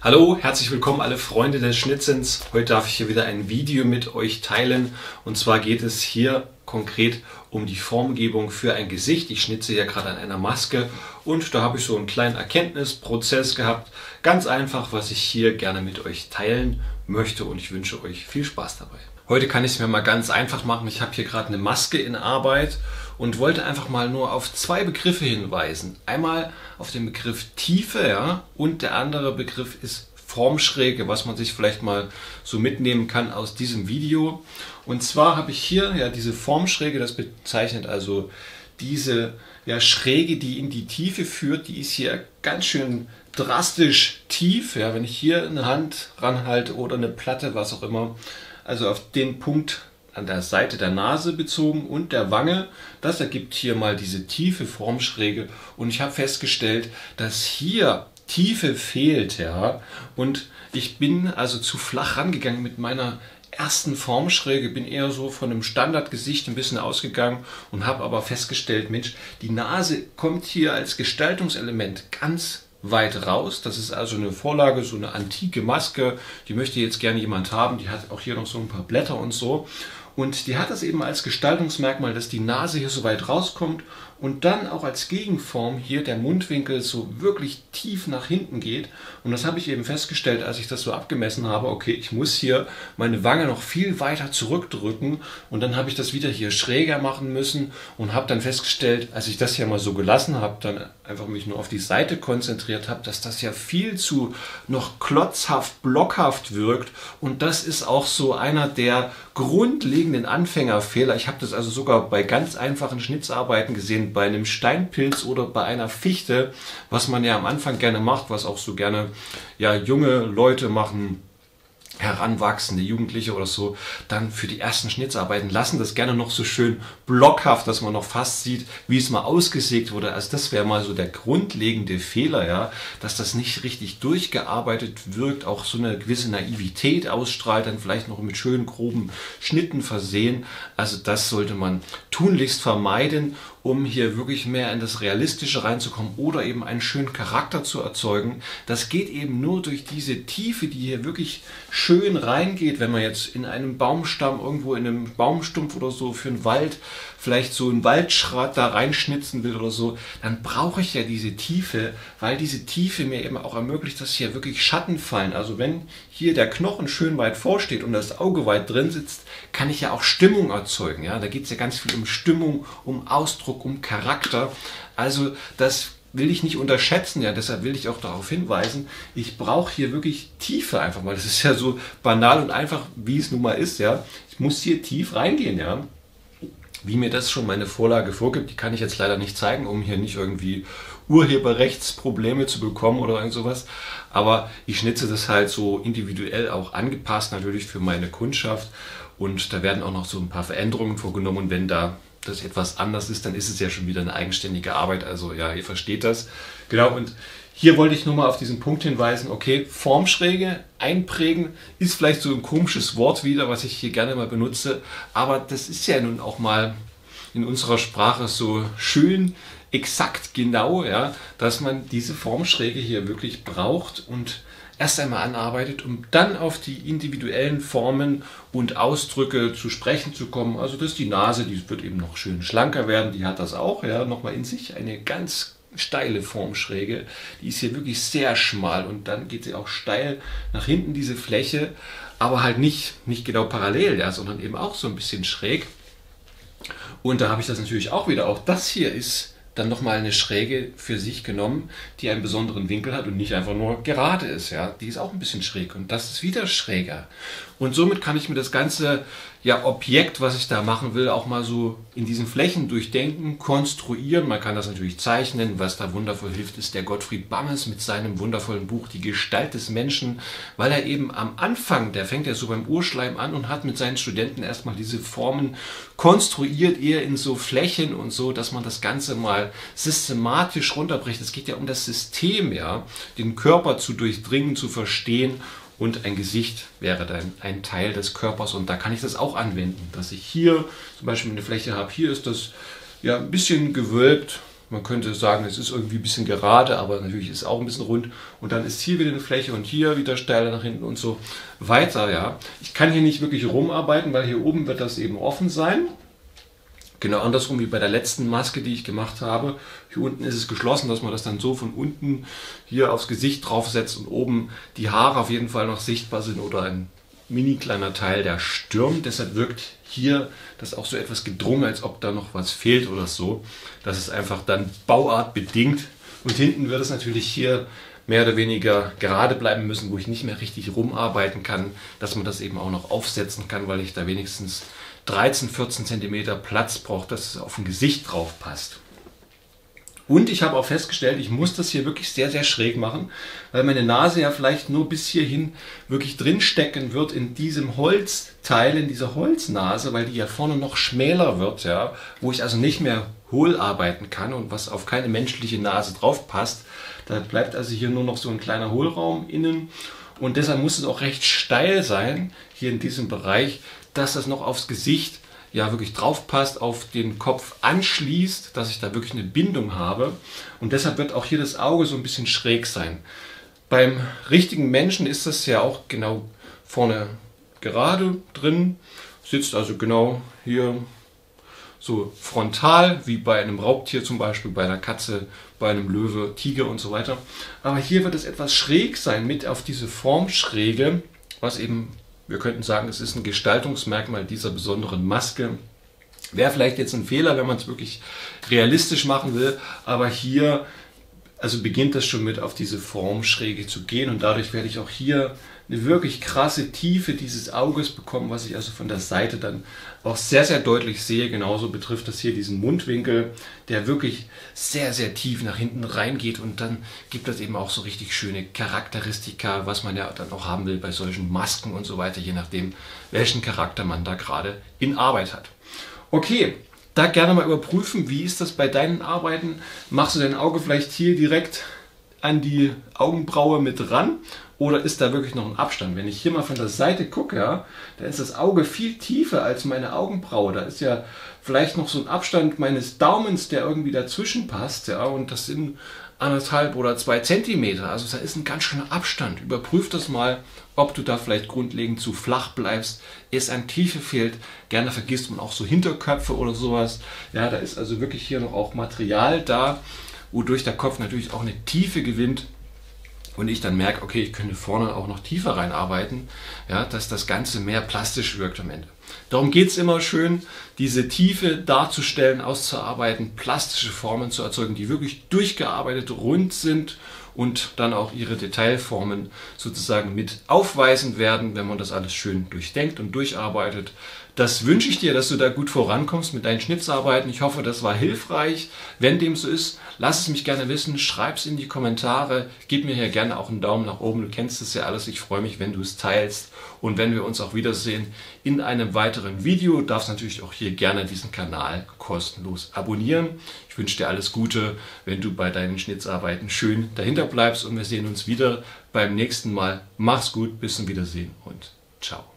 Hallo, herzlich willkommen alle Freunde des Schnitzens. Heute darf ich hier wieder ein Video mit euch teilen. Und zwar geht es hier konkret um die Formgebung für ein Gesicht. Ich schnitze hier gerade an einer Maske und da habe ich so einen kleinen Erkenntnisprozess gehabt. Ganz einfach, was ich hier gerne mit euch teilen möchte und ich wünsche euch viel Spaß dabei. Heute kann ich es mir mal ganz einfach machen. Ich habe hier gerade eine Maske in Arbeit und wollte einfach mal nur auf zwei Begriffe hinweisen. Einmal auf den Begriff Tiefe, ja, und der andere Begriff ist Formschräge, was man sich vielleicht mal so mitnehmen kann aus diesem Video. Und zwar habe ich hier ja diese Formschräge, das bezeichnet also diese Schräge, die in die Tiefe führt, die ist hier ganz schön drastisch tief. Ja, wenn ich hier eine Hand ranhalte oder eine Platte, was auch immer, also auf den Punkt an der Seite der Nase bezogen und der Wange, das ergibt hier mal diese tiefe Formschräge und ich habe festgestellt, dass hier Tiefe fehlt, ja, und ich bin also zu flach rangegangen mit meiner ersten Formschräge, bin eher so von einem Standardgesicht ein bisschen ausgegangen und habe aber festgestellt, Mensch, die Nase kommt hier als Gestaltungselement ganz weit raus. Das ist also eine Vorlage, so eine antike Maske, die möchte jetzt gerne jemand haben, die hat auch hier noch so ein paar Blätter und so. Und die hat das eben als Gestaltungsmerkmal, dass die Nase hier so weit rauskommt und dann auch als Gegenform hier der Mundwinkel so wirklich tief nach hinten geht. Und das habe ich eben festgestellt, als ich das so abgemessen habe. Okay, ich muss hier meine Wange noch viel weiter zurückdrücken und dann habe ich das wieder hier schräger machen müssen und habe dann festgestellt, als ich das hier mal so gelassen habe, dann einfach mich nur auf die Seite konzentriert habe, dass das ja viel zu noch klotzhaft, blockhaft wirkt. Und das ist auch so einer der grundlegenden Anfängerfehler. Ich habe das also sogar bei ganz einfachen Schnitzarbeiten gesehen, bei einem Steinpilz oder bei einer Fichte, was man ja am Anfang gerne macht, was auch so gerne junge Leute machen, Heranwachsende, Jugendliche oder so, dann für die ersten Schnitzarbeiten lassen das gerne noch so schön blockhaft, dass man noch fast sieht, wie es mal ausgesägt wurde. Also das wäre mal so der grundlegende Fehler, ja, dass das nicht richtig durchgearbeitet wirkt, auch so eine gewisse Naivität ausstrahlt, dann vielleicht noch mit schönen groben Schnitten versehen. Also das sollte man tunlichst vermeiden, um hier wirklich mehr in das Realistische reinzukommen oder eben einen schönen Charakter zu erzeugen. Das geht eben nur durch diese Tiefe, die hier wirklich schön reingeht, wenn man jetzt in einem Baumstamm, irgendwo in einem Baumstumpf oder so für einen Wald, vielleicht so einen Waldschrat da reinschnitzen will oder so, dann brauche ich ja diese Tiefe, weil diese Tiefe mir eben auch ermöglicht, dass hier wirklich Schatten fallen. Also wenn hier der Knochen schön weit vorsteht und das Auge weit drin sitzt, kann ich ja auch Stimmung erzeugen. Ja? Da geht es ja ganz viel um Stimmung, um Ausdruck, um Charakter. Also das will ich nicht unterschätzen, ja, deshalb will ich auch darauf hinweisen, ich brauche hier wirklich Tiefe einfach mal. Das ist ja so banal und einfach, wie es nun mal ist, ja. Ich muss hier tief reingehen, ja. Wie mir das schon meine Vorlage vorgibt, die kann ich jetzt leider nicht zeigen, um hier nicht irgendwie Urheberrechtsprobleme zu bekommen oder irgend sowas. Aber ich schnitze das halt so individuell auch angepasst, natürlich für meine Kundschaft. Und da werden auch noch so ein paar Veränderungen vorgenommen. Und wenn da das etwas anders ist, dann ist es ja schon wieder eine eigenständige Arbeit. Also ja, ihr versteht das. Genau, und hier wollte ich nur mal auf diesen Punkt hinweisen, okay, Formschräge, einprägen, ist vielleicht so ein komisches Wort wieder, was ich hier gerne mal benutze, aber das ist ja nun auch mal in unserer Sprache so schön exakt genau, ja, dass man diese Formschräge hier wirklich braucht und erst einmal anarbeitet, um dann auf die individuellen Formen und Ausdrücke zu sprechen zu kommen. Also dass die Nase, die wird eben noch schön schlanker werden, die hat das auch, ja, nochmal in sich eine ganz steile Formschräge, die ist hier wirklich sehr schmal und dann geht sie auch steil nach hinten, diese Fläche, aber halt nicht genau parallel, ja, sondern eben auch so ein bisschen schräg. Und da habe ich das natürlich auch wieder, auch das hier ist dann nochmal eine Schräge für sich genommen, die einen besonderen Winkel hat und nicht einfach nur gerade ist. Ja? Die ist auch ein bisschen schräg und das ist wieder schräger. Und somit kann ich mir das ganze Objekt, was ich da machen will, auch mal so in diesen Flächen durchdenken, konstruieren. Man kann das natürlich zeichnen. Was da wundervoll hilft, ist der Gottfried Bammes mit seinem wundervollen Buch Die Gestalt des Menschen, weil er eben am Anfang, der fängt ja so beim Urschleim an und hat mit seinen Studenten erstmal diese Formen konstruiert, eher in so Flächen und so, dass man das Ganze mal systematisch runterbricht. Es geht ja um das System, ja, den Körper zu durchdringen, zu verstehen. Und ein Gesicht wäre dann ein Teil des Körpers und da kann ich das auch anwenden, dass ich hier zum Beispiel eine Fläche habe. Hier ist das ja ein bisschen gewölbt, Man könnte sagen, es ist irgendwie ein bisschen gerade, aber natürlich ist es auch ein bisschen rund. Und dann ist hier wieder eine Fläche und hier wieder steiler nach hinten und so weiter. Ja. Ich kann hier nicht wirklich rumarbeiten, weil hier oben wird das eben offen sein. Genau andersrum wie bei der letzten Maske, die ich gemacht habe. Hier unten ist es geschlossen, dass man das dann so von unten hier aufs Gesicht draufsetzt und oben die Haare auf jeden Fall noch sichtbar sind oder ein mini kleiner Teil der Stirn. Deshalb wirkt hier das auch so etwas gedrungen, als ob da noch was fehlt oder so. Das ist einfach dann bauartbedingt. Und hinten wird es natürlich hier mehr oder weniger gerade bleiben müssen, wo ich nicht mehr richtig rumarbeiten kann, dass man das eben auch noch aufsetzen kann, weil ich da wenigstens 13, 14 cm Platz brauche, dass es auf ein Gesicht drauf passt. Und ich habe auch festgestellt, ich muss das hier wirklich sehr, sehr schräg machen, weil meine Nase ja vielleicht nur bis hierhin wirklich drin stecken wird in diesem Holzteil, in dieser Holznase, weil die ja vorne noch schmäler wird, ja, wo ich also nicht mehr hohl arbeiten kann und was auf keine menschliche Nase drauf passt. Da bleibt also hier nur noch so ein kleiner Hohlraum innen und deshalb muss es auch recht steil sein, hier in diesem Bereich, dass das noch aufs Gesicht ja wirklich drauf passt, auf den Kopf anschließt, dass ich da wirklich eine Bindung habe. Und deshalb wird auch hier das Auge so ein bisschen schräg sein. Beim richtigen Menschen ist das ja auch genau vorne gerade drin, sitzt also genau hier so frontal, wie bei einem Raubtier zum Beispiel, bei einer Katze, bei einem Löwe, Tiger und so weiter. Aber hier wird es etwas schräg sein, mit auf diese Formschräge, was eben, wir könnten sagen, es ist ein Gestaltungsmerkmal dieser besonderen Maske. Wäre vielleicht jetzt ein Fehler, wenn man es wirklich realistisch machen will, aber hier also beginnt das schon mit auf diese Formschräge zu gehen und dadurch werde ich auch hier eine wirklich krasse Tiefe dieses Auges bekommen, was ich also von der Seite dann auch sehr, sehr deutlich sehe. Genauso betrifft das hier diesen Mundwinkel, der wirklich sehr, sehr tief nach hinten reingeht und dann gibt das eben auch so richtig schöne Charakteristika, was man ja dann auch haben will bei solchen Masken und so weiter, je nachdem, welchen Charakter man da gerade in Arbeit hat. Okay. Da gerne mal überprüfen, wie ist das bei deinen Arbeiten? Machst du dein Auge vielleicht hier direkt an die Augenbraue mit ran oder ist da wirklich noch ein Abstand? Wenn ich hier mal von der Seite gucke, ja, da ist das Auge viel tiefer als meine Augenbraue. Da ist ja vielleicht noch so ein Abstand meines Daumens, der irgendwie dazwischen passt, ja, und das sind 1,5 oder 2 Zentimeter. Also da ist ein ganz schöner Abstand. Überprüf das mal, ob du da vielleicht grundlegend zu flach bleibst, es an Tiefe fehlt. Gerne vergisst man auch so Hinterköpfe oder sowas. Ja, da ist also wirklich hier noch auch Material da, wodurch der Kopf natürlich auch eine Tiefe gewinnt. Und ich dann merke, okay, ich könnte vorne auch noch tiefer reinarbeiten, ja, dass das Ganze mehr plastisch wirkt am Ende. Darum geht es immer schön, diese Tiefe darzustellen, auszuarbeiten, plastische Formen zu erzeugen, die wirklich durchgearbeitet, rund sind und dann auch ihre Detailformen sozusagen mit aufweisen werden, wenn man das alles schön durchdenkt und durcharbeitet. Das wünsche ich dir, dass du da gut vorankommst mit deinen Schnitzarbeiten. Ich hoffe, das war hilfreich. Wenn dem so ist, lass es mich gerne wissen. Schreib es in die Kommentare. Gib mir hier gerne auch einen Daumen nach oben. Du kennst es ja alles. Ich freue mich, wenn du es teilst. Und wenn wir uns auch wiedersehen in einem weiteren Video, darfst natürlich auch hier gerne diesen Kanal kostenlos abonnieren. Ich wünsche dir alles Gute, wenn du bei deinen Schnitzarbeiten schön dahinter bleibst. Und wir sehen uns wieder beim nächsten Mal. Mach's gut, bis zum Wiedersehen und ciao.